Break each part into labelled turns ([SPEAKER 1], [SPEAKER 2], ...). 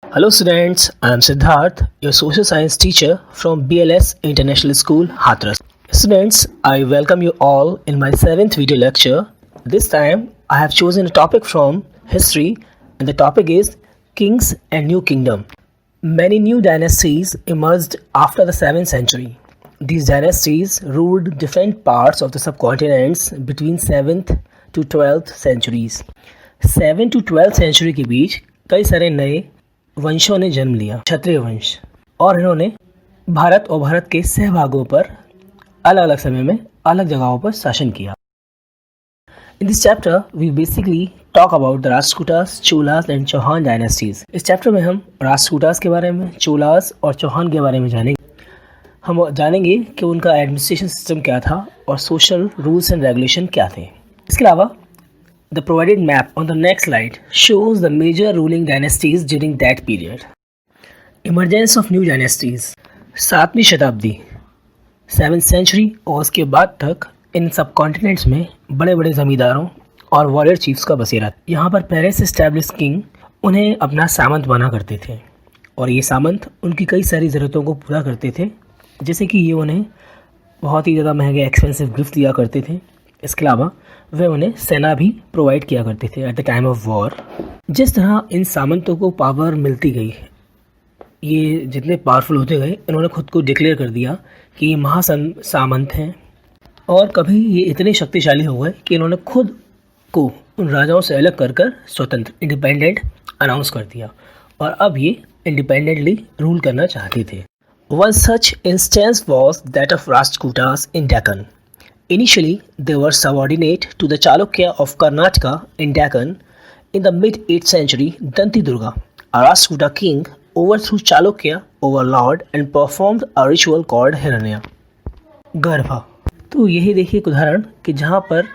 [SPEAKER 1] Hello students, I am Siddharth, your social science teacher from BLS International School, Hathras. Students, I welcome you all in my 7th video lecture. This time, I have chosen a topic from history and the topic is Kings and New Kingdom. Many new dynasties emerged after the 7th century. These dynasties ruled different parts of the subcontinents between 7th to 12th centuries. 7th to 12th century के बीच कई सारे नए वंशों ने जन्म लिया, क्षत्रिय वंश, और इन्होंने भारत और भारत के सहभागों पर अलग अलग समय में अलग जगहों पर शासन किया. In this chapter, we basically talk about the Rashtrakutas, Cholas and Chauhan dynasties. इस चैप्टर में हम राष्ट्रकूटास के बारे में, चोलास और चौहान के बारे में जानेंगे. हम जानेंगे कि उनका एडमिनिस्ट्रेशन सिस्टम क्या था और सोशल रूल्स एंड रेगुलेशन क्या थे. इसके अलावा the provided map on the next slide shows the major ruling dynasties during that period. Emergence of new dynasties. 7वीं शताब्दी 7th century और उसके बाद तक इन सब कॉन्टिनेंट्स में बड़े बड़े ज़मींदारों और वॉरियर चीफ्स का बसेरा. यहाँ पर पहले से एस्टैब्लिश किंग उन्हें अपना सामंत बना करते थे और ये सामंत उनकी कई सारी ज़रूरतों को पूरा करते थे, जैसे कि ये उन्हें बहुत ही ज़्यादा महंगे एक्सपेंसिव गिफ्ट दिया करते थे. इसके अलावा वे उन्हें सेना भी प्रोवाइड किया करते थे at the time of war. जिस तरह इन सामंतों को पावर मिलती गई, ये जितने पावरफुल होते गए, इन्होंने खुद को डिक्लेयर कर दिया कि ये सामंत हैं और कभी ये इतने शक्तिशाली हो गए कि इन्होंने खुद को उन राजाओं से अलग कर कर स्वतंत्र इंडिपेंडेंट अनाउंस कर दिया और अब ये इंडिपेंडेंटली रूल करना चाहते थे. One such instance was that of Rashtrakutas in Deccan. Initially, they were subordinate to the Chalukya of Karnataka in Deccan. In the mid-8th century, Danti Durga, a Rashtrakuta king, overthrew Chalukya overlord and performed a ritual called Hiranya. गर्भा. तो यही देखिए एक उदाहरण कि जहाँ पर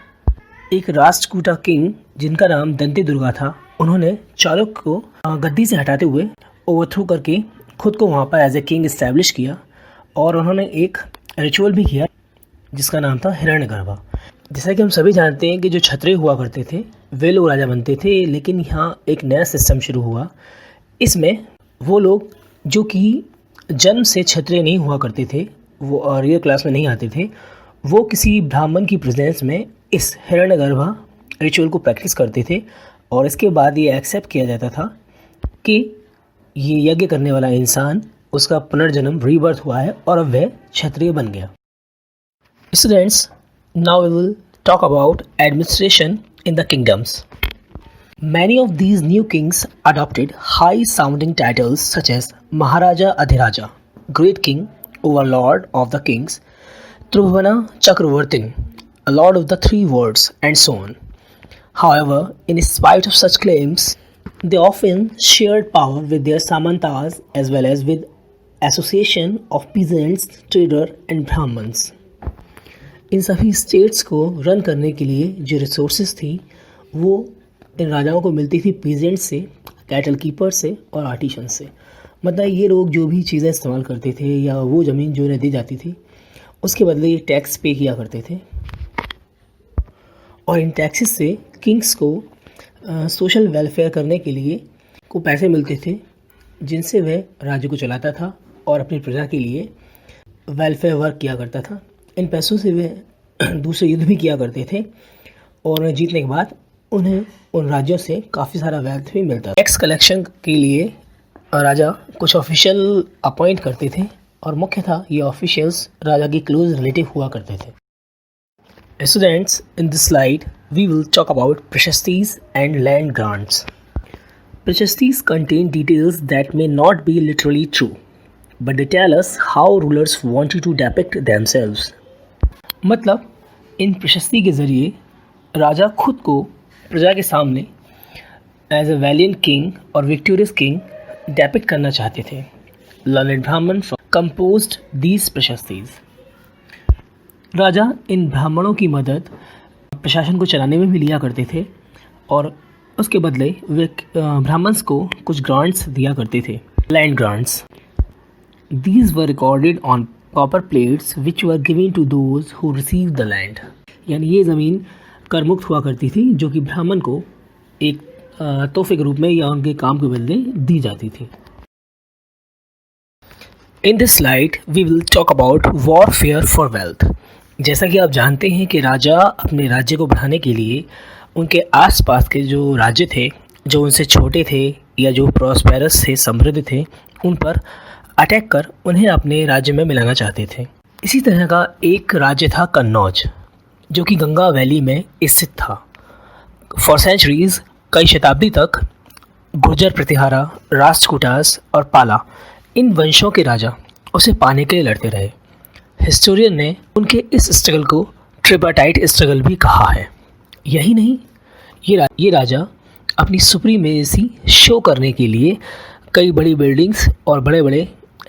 [SPEAKER 1] एक Rashtrakuta king जिनका नाम दंती दुर्गा था, उन्होंने चालुक्य को गद्दी से हटाते हुए ओवरथ्रो करके खुद को वहाँ पर एज ए किंग इस्टेब्लिश किया और उन्होंने एक रिचुअल भी किया जिसका नाम था हिरण्यगर्भा. जैसा कि हम सभी जानते हैं कि जो क्षत्रिय हुआ करते थे वे लोग राजा बनते थे, लेकिन यहाँ एक नया सिस्टम शुरू हुआ. इसमें वो लोग जो कि जन्म से क्षत्रिय नहीं हुआ करते थे, वो रियल क्लास में नहीं आते थे, वो किसी ब्राह्मण की प्रेजेंस में इस हिरण्यगर्भा रिचुअल को प्रैक्टिस करते थे और इसके बाद ये एक्सेप्ट किया जाता था कि ये यज्ञ करने वाला इंसान, उसका पुनर्जन्म रीबर्थ हुआ है और अब वह क्षत्रिय बन गया. Students, now we will talk about administration in the kingdoms. Many of these new kings adopted high-sounding titles such as Maharaja Adhiraja, Great King, Overlord of the Kings, Tribhuvana Chakravartin, a Lord of the Three Worlds, and so on. However, in spite of such claims, they often shared power with their samantas as well as with association of peasants, traders, and brahmins. इन सभी states को run करने के लिए जो resources थी वो इन राजाओं को मिलती थी पीजेंट से, कैटल कीपर से और आर्टिशन से. मतलब ये लोग जो भी चीज़ें इस्तेमाल करते थे या वो ज़मीन जो उन्हें दी जाती थी उसके बदले ये टैक्स पे किया करते थे और इन टैक्सेस से किंग्स को सोशल वेलफेयर करने के लिए को पैसे मिलते थे जिनसे वह राज्य को चलाता था और अपनी प्रजा के लिए वेलफेयर वर्क किया करता था. इन पैसों से वे दूसरे युद्ध भी किया करते थे और उन्हें जीतने के बाद उन्हें उन राज्यों से काफ़ी सारा वेल्थ भी मिलता था. टैक्स कलेक्शन के लिए राजा कुछ ऑफिशियल अपॉइंट करते थे और मुख्य था ये ऑफिशियल्स राजा के क्लोज रिलेटिव हुआ करते थे. Students, in this slide we will talk about प्रशस्तीज एंड लैंड ग्रांट्स. प्रशस्तीज contain details that may not be literally true but they tell us how rulers wanted to depict themselves. मतलब इन प्रशस्ति के ज़रिए राजा खुद को प्रजा के सामने एज ए वैलियंट किंग और विक्टोरियस किंग डेपिक्ट करना चाहते थे. लर्नेड ब्राह्मण कंपोज्ड दीज प्रशस्तीज. राजा इन ब्राह्मणों की मदद प्रशासन को चलाने में भी लिया करते थे और उसके बदले वे ब्राह्मण्स को कुछ ग्रांट्स दिया करते थे, land grants. These were recorded on copper plates which were given to those who received the land. यानी ये ज़मीन कर मुक्त हुआ करती थी जो कि ब्राह्मण को एक तोहफे के रूप में या उनके काम के बदले दी जाती थी. In this slide, we will talk about warfare for wealth. जैसा कि आप जानते हैं कि राजा अपने राज्य को बढ़ाने के लिए उनके आसपास के जो राज्य थे, जो उनसे छोटे थे या जो प्रॉस्पेरस थे, समृद्ध थे, उन पर अटैक कर उन्हें अपने राज्य में मिलाना चाहते थे। इसी तरह का एक राज्य था कन्नौज, जो कि गंगा वैली में स्थित था। फॉर सेंचुरीज, कई शताब्दी तक गुर्जर प्रतिहारा, राष्ट्रकूटास और पाला, इन वंशों के राजा उसे पाने के लिए लड़ते रहे। हिस्टोरियन ने उनके इस स्ट्रगल को ट्रिपाटाइट स्ट्रगल भी कहा है। यही नहीं, ये राजा अपनी सुप्रीमेसी शो करने के लिए कई बड़ी बिल्डिंग्स और बड़े बड़े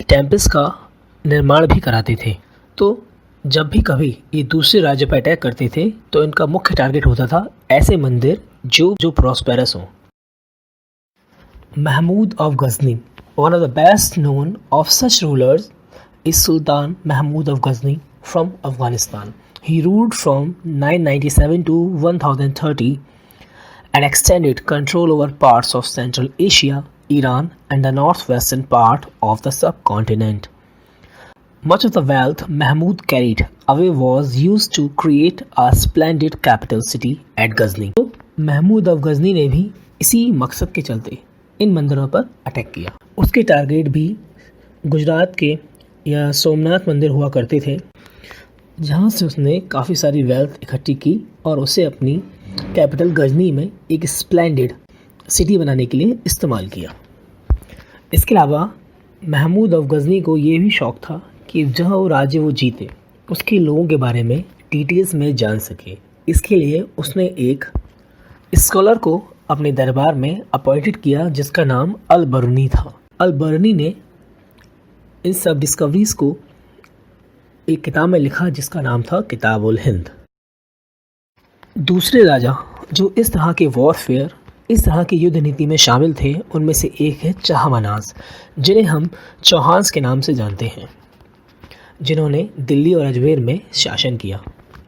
[SPEAKER 1] टेम्पल्स का निर्माण भी कराते थे। तो जब भी कभी ये दूसरे राज्य पर अटैक करते थे तो इनका मुख्य टारगेट होता था ऐसे मंदिर जो प्रॉस्पेरस हों। Mahmud of Ghazni, one of the best known of such rulers, is Sultan Mahmud of Ghazni from Afghanistan. He ruled from 997 to 1030 and extended control over parts of Central Asia, Iran, and the northwestern part of the subcontinent. Much of the wealth Mahmud carried away was used to create a splendid capital city at Ghazni. तो Mahmood of Ghazni ने भी इसी मकसद के चलते इन मंदिरों पर attack किया। उसके टारगेट भी गुजरात के या सोमनाथ मंदिर हुआ करते थे, जहाँ से उसने काफ़ी सारी वेल्थ इकट्ठी की और उसे अपनी कैपिटल गजनी में एक स्प्लेंडेड सिटी बनाने के लिए इस्तेमाल किया। इसके अलावा महमूद ऑफ गजनी को ये भी शौक़ था कि जहाँ वो राज्य वो जीते उसके लोगों के बारे में डिटेल्स में जान सके। इसके लिए उसने एक स्कॉलर को अपने दरबार में अपॉइंटेड किया जिसका नाम अल बरूनी था। अल बरूनी ने इन सब डिस्कवरीज़ को एक किताब में लिखा जिसका नाम था किताबुल हिंद। दूसरे राजा जो इस तरह के वॉरफेयर, इस तरह की युद्ध नीति में शामिल थे, उनमें से एक है चाहमानास, जिन्हें हम चौहान्स के नाम से जानते हैं, जिन्होंने दिल्ली और अजमेर में शासन किया।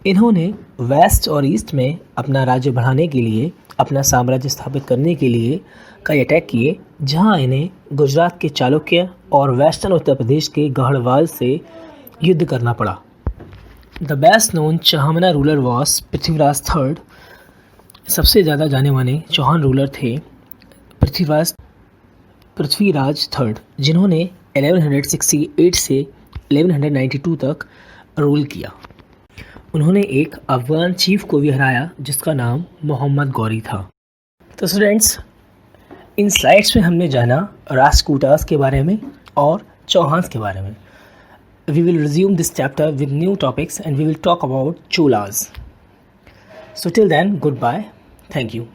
[SPEAKER 1] इन्होंने वेस्ट और ईस्ट में अपना राज्य बढ़ाने के लिए, अपना साम्राज्य स्थापित करने के लिए कई अटैक किए, जहां इन्हें गुजरात के चालुक्य और वेस्टर्न उत्तर प्रदेश के गढ़वाल से युद्ध करना पड़ा। The best known Chahamana ruler was Prithviraj third. सबसे ज़्यादा जाने माने चौहान रूलर थे पृथ्वीराज थर्ड, जिन्होंने 1168 से 1192 तक रूल किया। उन्होंने एक अफगान चीफ को भी हराया जिसका नाम मोहम्मद गौरी था। तो स्टूडेंट्स, इन स्लाइड्स में हमने जाना राष्ट्रकूटास के बारे में और चौहान्स के बारे में। We will resume this chapter with new topics and we will talk about Cholas. So till then, goodbye, thank you.